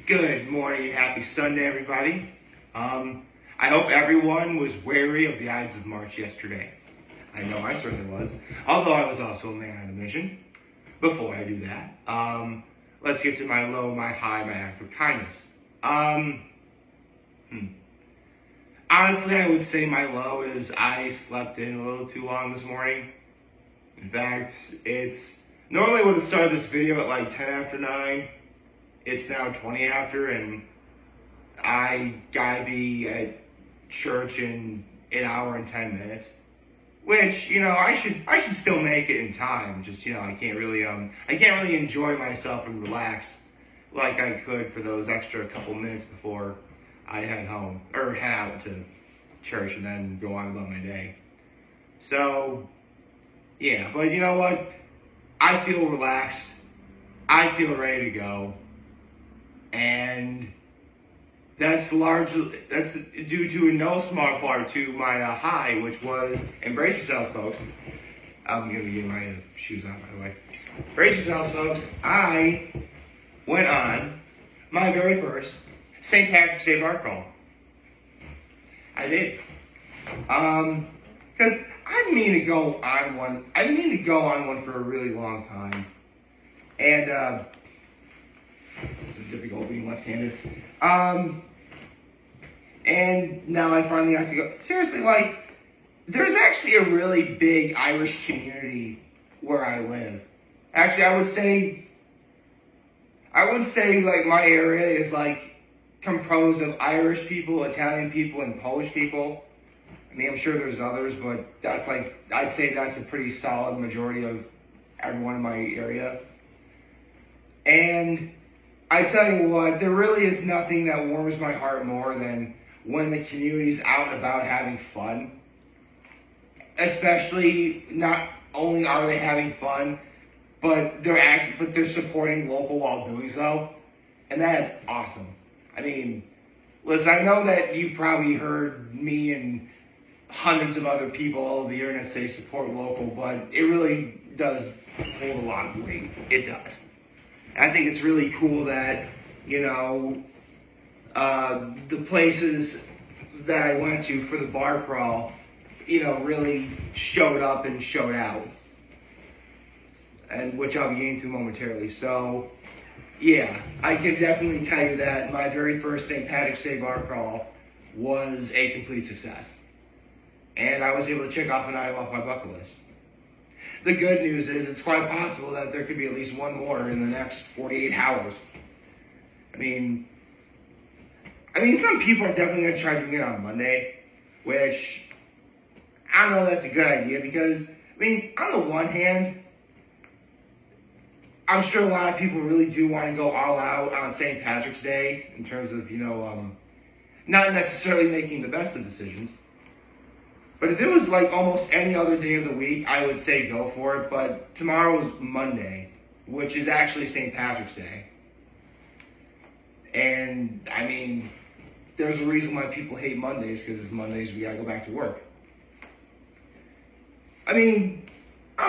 Good morning and happy Sunday, everybody. I hope everyone was wary of the Ides of March yesterday. I know I certainly was, although I was also a man on a mission. Before I do that, let's get to my low, my high, my act of kindness. Honestly, I would say my low is I slept in a little too long this morning. In fact, it's normally would have started this video at like 10 after 9. It's now 20 after, and I gotta be at church in an hour and 10 minutes. Which, I should still make it in time. Just, I can't really enjoy myself and relax like I could for those extra couple minutes before I head home, or head out to church and then go on about my day. So, yeah, but you know what? I feel relaxed. I feel ready to go. And that's due to in no small part to my high, which was, and brace yourselves, folks. I'm going to get my shoes on, by the way. Brace yourselves, folks. I went on my very first St. Patrick's Day bar crawl. I did. Because I mean to go on one for a really long time. And, it's difficult being left-handed. And now I finally have to go. Seriously, there's actually a really big Irish community where I live. Actually, I would say my area is composed of Irish people, Italian people, and Polish people. I mean, I'm sure there's others, but I'd say that's a pretty solid majority of everyone in my area. And I tell you what, there really is nothing that warms my heart more than when the community's out and about having fun. Especially, not only are they having fun, but they're supporting local while doing so. And that is awesome. I mean, listen, I know that you probably heard me and hundreds of other people all over the internet say support local, but it really does hold a lot of weight. It does. I think it's really cool that, the places that I went to for the bar crawl, really showed up and showed out. And which I'll be getting to momentarily. So, yeah, I can definitely tell you that my very first St. Patrick's Day bar crawl was a complete success. And I was able to check off an item off my bucket list. The good news is it's quite possible that there could be at least one more in the next 48 hours. I mean, some people are definitely going to try doing it on Monday, which I don't know if that's a good idea because, on the one hand, I'm sure a lot of people really do want to go all out on St. Patrick's Day in terms of, not necessarily making the best of decisions. But if it was almost any other day of the week, I would say go for it. But tomorrow is Monday, which is actually St. Patrick's Day. And, there's a reason why people hate Mondays, because Mondays we gotta go back to work. I'm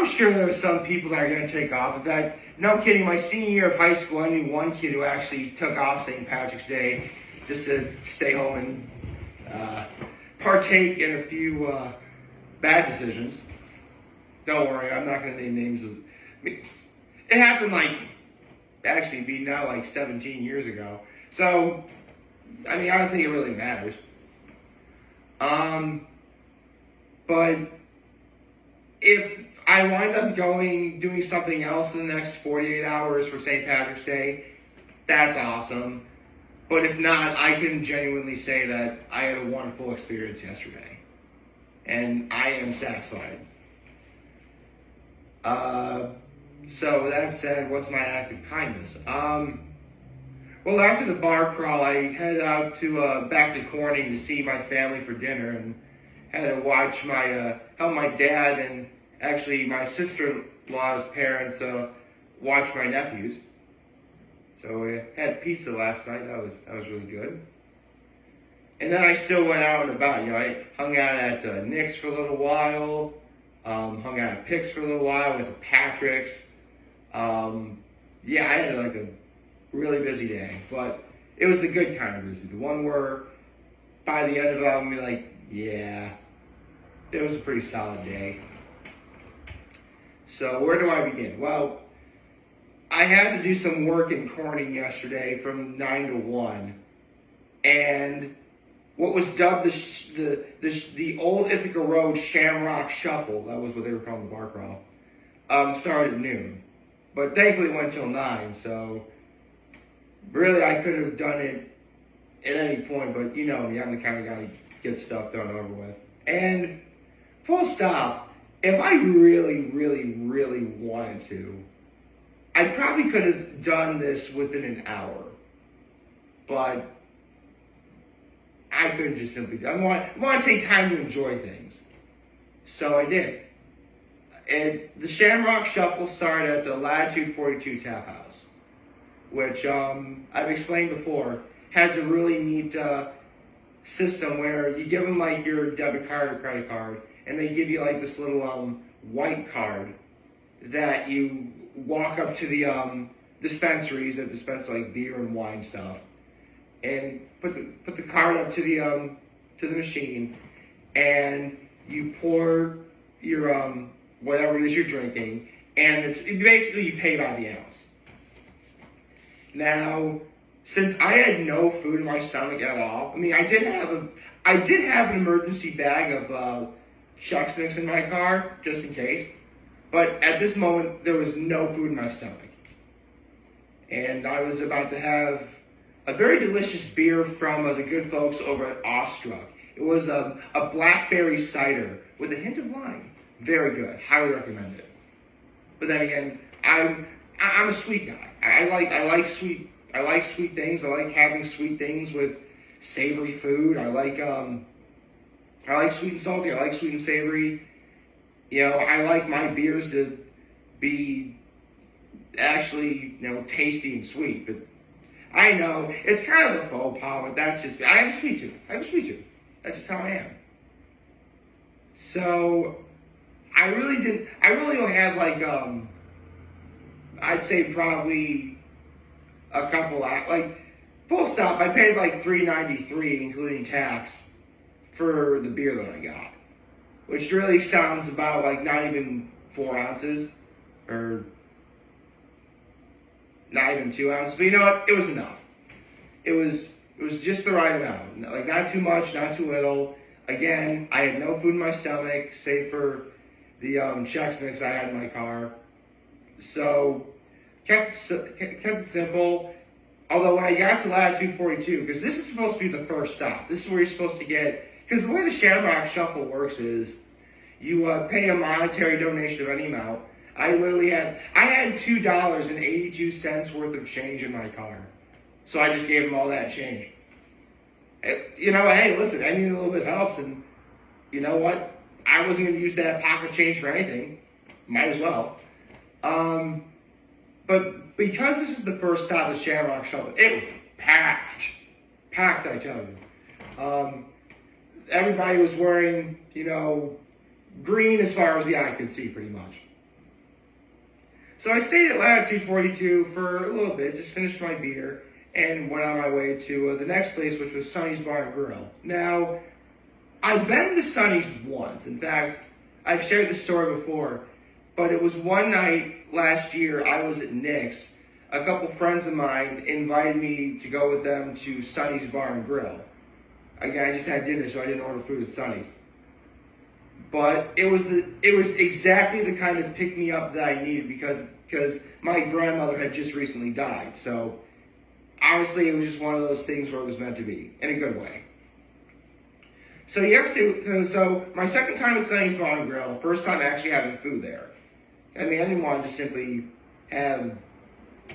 sure there are some people that are gonna take off. In fact, no kidding, my senior year of high school, I knew one kid who actually took off St. Patrick's Day just to stay home and partake in a few bad decisions. Don't worry, I'm not going to name names. It happened actually be now 17 years ago. So, I don't think it really matters. But if I wind up doing something else in the next 48 hours for St. Patrick's Day, that's awesome. But if not, I can genuinely say that I had a wonderful experience yesterday. And I am satisfied. So with that said, what's my act of kindness? Well, after the bar crawl, I headed out to back to Corning to see my family for dinner, and had to watch help my dad and actually my sister-in-law's parents watch my nephews. So we had pizza last night. That was really good. And then I still went out and about. I hung out at Nick's for a little while. Hung out at Pick's for a little while. Went to Patrick's. I had a really busy day. But It was the good kind of busy. The one where by the end of it, I'm going to be like, yeah, it was a pretty solid day. So where do I begin? Well, I had to do some work in Corning yesterday from 9 to 1. And what was dubbed the old Ithaca Road Shamrock Shuffle, that was what they were calling the bar crawl, started at noon. But thankfully it went till 9, so really I could have done it at any point, but you know me, I'm the kind of guy that gets stuff done over with. And full stop, if I really, really, really wanted to, I probably could have done this within an hour. But I couldn't just simply do it. I want to take time to enjoy things. So I did. And the Shamrock Shuffle started at the Latitude 42 Taphouse, which I've explained before, has a really neat system where you give them like your debit card or credit card, and they give you like this little white card that you walk up to the dispensaries that dispense like beer and wine stuff, and put the card up to the machine, and you pour your whatever it is you're drinking, and basically you pay by the ounce. Now, since I had no food in my stomach at all, I mean, I did have an emergency bag of Chex Mix in my car just in case, but at this moment there was no food in my stomach, and I was about to have a very delicious beer from the good folks over at Awestruck. It was a blackberry cider with a hint of lime. Very good. Highly recommend it. But then again, I'm a sweet guy. I like sweet things. I like having sweet things with savory food. I like sweet and salty. I like sweet and savory. You know, I like my beers to be actually, you know, tasty and sweet. But I know it's kind of the faux pas, but that's just, I have a sweet tooth. That's just how I am. So I really only had like, I'd say probably a couple, like, full stop, I paid like $3.93, including tax, for the beer that I got. Which really sounds about like not even 4 ounces, or not even 2 ounces, but you know what, it was enough. It was just the right amount, like not too much, not too little. Again, I had no food in my stomach, save for the Chex Mix I had in my car. So, kept it simple. Although when I got to Latitude 42, because this is supposed to be the first stop, this is where you're supposed to get, because the way the Shamrock Shuffle works is, you pay a monetary donation of any amount. I had $2.82 worth of change in my car. So I just gave them all that change. You know, hey, listen, I need a little bit of help, and you know what? I wasn't going to use that pocket change for anything. Might as well. But because this is the first stop of Shamrock Shuffle, it was packed. Packed, I tell you. Everybody was wearing, you know, green as far as the eye could see, pretty much. So I stayed at Latitude 42 for a little bit, just finished my beer, and went on my way to the next place, which was Sonny's Bar and Grill. Now, I've been to Sonny's once. In fact, I've shared this story before, but it was one night last year, I was at Nick's. A couple friends of mine invited me to go with them to Sonny's Bar and Grill. Again, I just had dinner, so I didn't order food at Sonny's. But it was exactly the kind of pick-me-up that I needed because my grandmother had just recently died. So, honestly, it was just one of those things where it was meant to be, in a good way. So so my second time at Sonny's Bar and Grill, first time actually having food there. I mean, I didn't want to just simply have,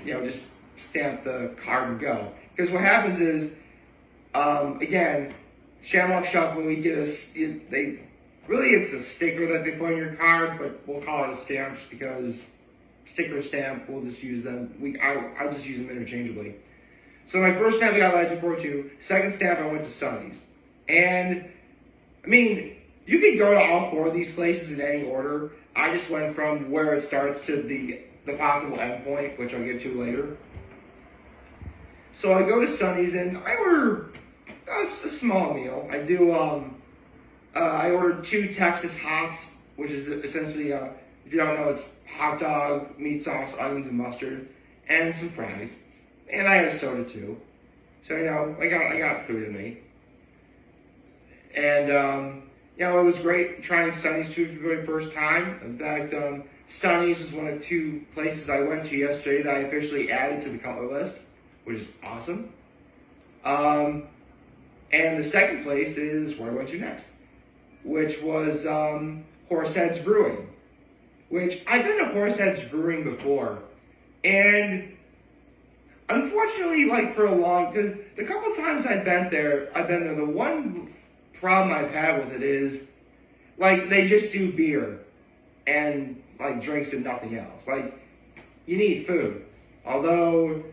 you know, just stamp the card and go. Because what happens is, again, Shamrock Shuffle, we get it's a sticker that they put on your card, but we'll call it a stamp just because sticker stamp, we'll just use them. I'll just use them interchangeably. So my first stamp I got Latitude 42, second stamp I went to Sonny's. And, I mean, you could go to all 4 of these places in any order. I just went from where it starts to the possible endpoint, which I'll get to later. So I go to Sonny's and I order a small meal. I do, I ordered 2 Texas Hots, which is essentially, if you don't know, it's hot dog, meat sauce, onions, and mustard, and some fries. And I had a soda too. So, I got food in me. And, it was great trying Sonny's food for the very first time. In fact, Sonny's was one of 2 places I went to yesterday that I officially added to the cutler list, which is awesome. And the second place is where I went to next, which was Horseheads Brewing, which I've been to Horseheads Brewing before. And unfortunately, because the couple times I've been there, the one problem I've had with it is, they just do beer and, drinks and nothing else. You need food. Although,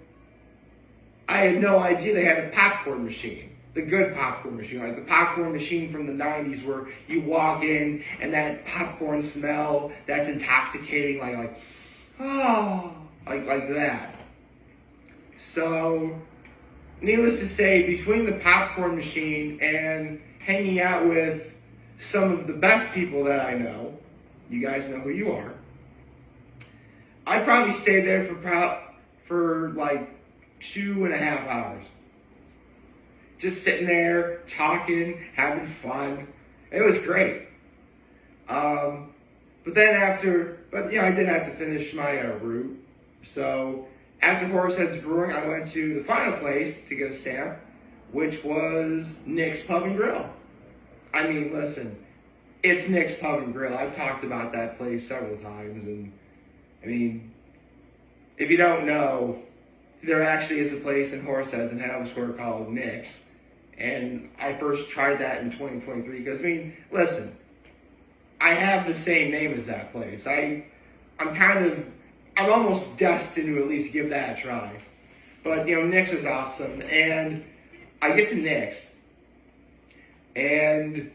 I had no idea they had a popcorn machine. The good popcorn machine, the popcorn machine from the 90s where you walk in and that popcorn smell that's intoxicating, like that. So, needless to say, between the popcorn machine and hanging out with some of the best people that I know, you guys know who you are, I probably stayed there for 2.5 hours. Just sitting there, talking, having fun. It was great. I did have to finish my route. So after Horseheads Brewing, I went to the final place to get a stamp, which was Nick's Pub and Grill. I mean, listen, it's Nick's Pub and Grill. I've talked about that place several times, and I mean, if you don't know, there actually is a place in Horseheads in Hanover Square called Nick's. And I first tried that in 2023 because, listen, I have the same name as that place. I'm almost destined to at least give that a try. But, Nick's is awesome. And I get to Nick's. And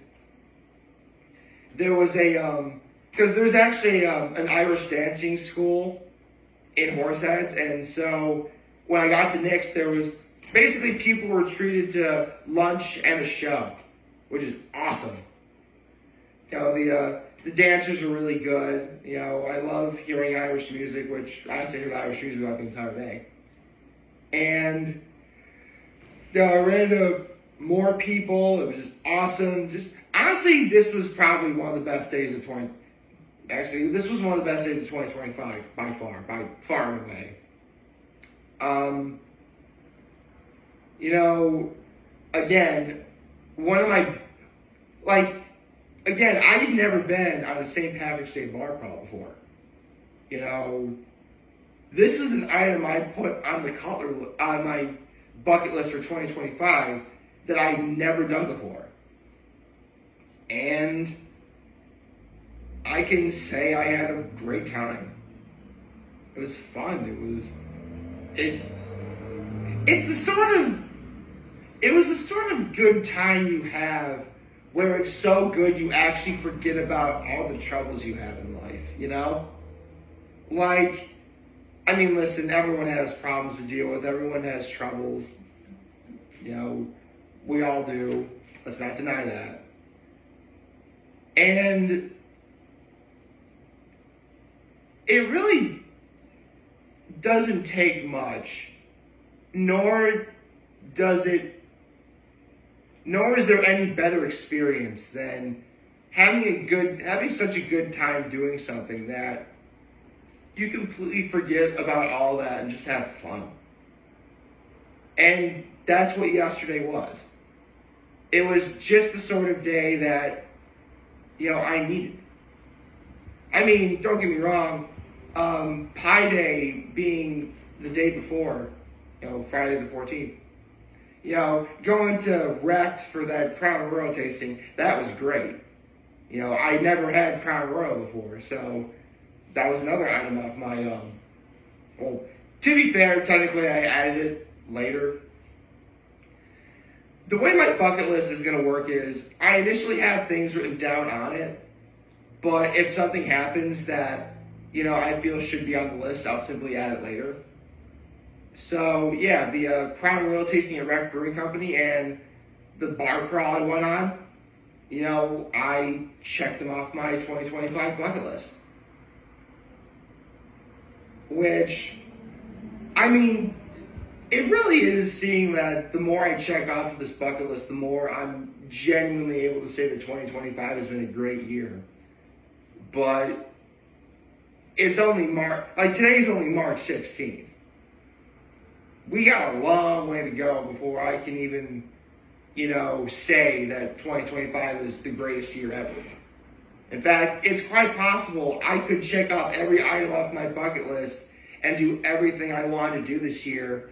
there was because there's actually an Irish dancing school in Horseheads. And so when I got to Nick's, there was basically people were treated to lunch and a show, which is awesome. The dancers were really good. I love hearing Irish music, which I honestly heard Irish music about the entire day. And I ran into more people. It was just awesome. Honestly, this was probably one of the best days of this was one of the best days of 2025 by far and away. Again, one of my, I've never been on a St. Patrick's Day bar crawl before. This is an item I put on my bucket list for 2025 that I've never done before. And I can say I had a great time. It was fun. It was the sort of good time you have where it's so good you actually forget about all the troubles you have in life, listen, everyone has problems to deal with. Everyone has troubles. We all do. Let's not deny that. And it really doesn't take much, nor is there any better experience than having such a good time doing something that you completely forget about all that and just have fun. And that's what yesterday was. It was just the sort of day that, I needed. Don't get me wrong, Pi Day being the day before, Friday the 14th, going to Wrecked for that Crown Royal tasting, that was great. I never had Crown Royal before, so that was another item off my, to be fair, technically I added it later. The way my bucket list is going to work is, I initially have things written down on it, but if something happens that, I feel should be on the list, I'll simply add it later. So yeah, the Crown Royal tasting at Rec Brewing Company and the bar crawl I went on, you know, I checked them off my 2025 bucket list. Which, I mean, it really is seeing that the more I check off of this bucket list, the more I'm genuinely able to say that 2025 has been a great year. But it's only today's only March 16th. We got a long way to go before I can even, you know, say that 2025 is the greatest year ever. In fact, it's quite possible I could check off every item off my bucket list and do everything I want to do this year,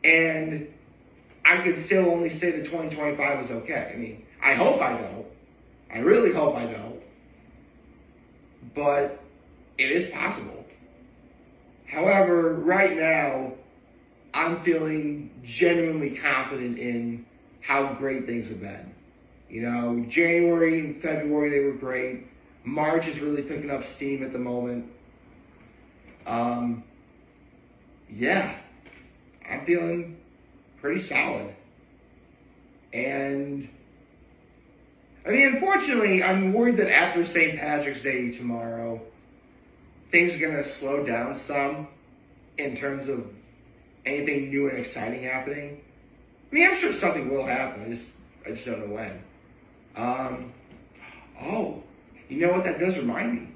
and I could still only say that 2025 was okay. I mean, I hope I don't. I really hope I don't. But it is possible. However, right now, I'm feeling genuinely confident in how great things have been. You know, January and February, they were great. March is really picking up steam at the moment. Yeah, I'm feeling pretty solid. And, I mean, unfortunately, I'm worried that after St. Patrick's Day tomorrow, things are going to slow down some in terms of anything new and exciting happening. I mean, I'm sure something will happen. I just don't know when. Oh, you know what that does remind me?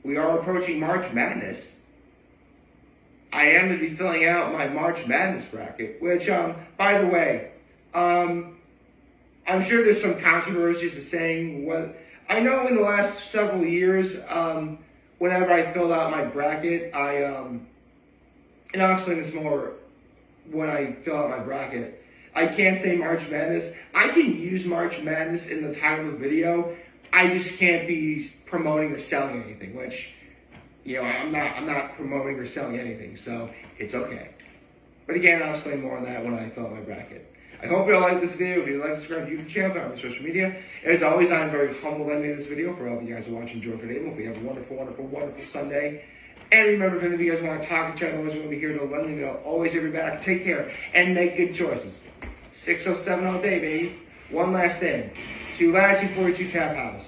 We are approaching March Madness. I am going to be filling out my March Madness bracket, which, by the way, I'm sure there's some controversies to saying what. I know in the last several years, whenever I filled out my bracket, and I'll explain this more when I fill out my bracket. I can't say March Madness. I can use March Madness in the title of the video. I just can't be promoting or selling anything, which, you know, I'm not promoting or selling anything, so it's okay. But again, I'll explain more on that when I fill out my bracket. I hope you all like this video. If you'd like to subscribe to the YouTube channel, follow me on social media. As always, I'm very humbled I made this video. For all of you guys who watch and enjoy today, hope you have a wonderful, wonderful, wonderful Sunday. And remember, if any of you guys want to talk and chat, always want to be here to let me know. Always have your back. Take care and make good choices. 607 all day, baby. One last thing. To Latitude 42 Taphouse,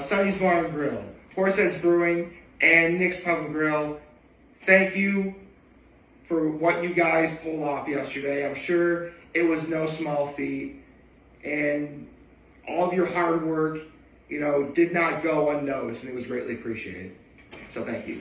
Sonny's Bar and Grill, Horseheads Brewing, and Nick's Pub Grille. Thank you for what you guys pulled off yesterday. I'm sure it was no small feat, and all of your hard work, you know, did not go unnoticed, and it was greatly appreciated. So thank you.